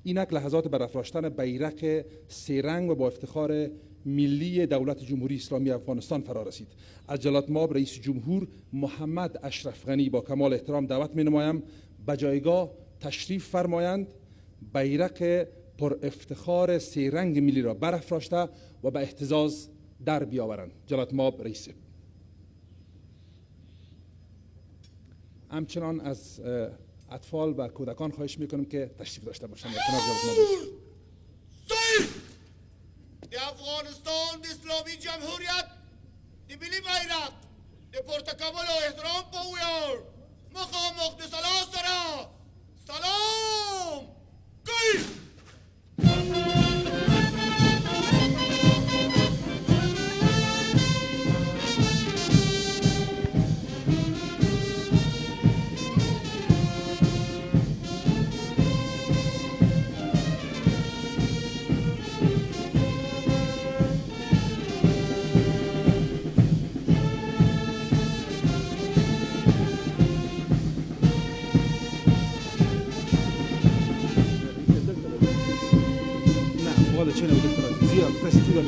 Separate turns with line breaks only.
اینک لحظات برافراشتن بیرق سه رنگ و با افتخار ملی دولت جمهوری اسلامی افغانستان فرا رسید. از جلالت مآب رئیس جمهور محمد اشرف غنی با کمال احترام دعوت می نمایم به جایگاه تشریف فرمایند، بیرق پر افتخار سه رنگ ملی را برافراشته و به اهتزاز در بیاورند. جلالت مآب رئیس. همچنان از اطفال و کودکان خواهش میکنم که تشریف داشته باشند.
د افغانستان د اسلامی جمهوریت د ملي بیرغ د پورته کولو احترام په ویاړ مخامخ د سلا سره سلام کوي.
Vale, ce ne-au de zia, trebuie să fiu la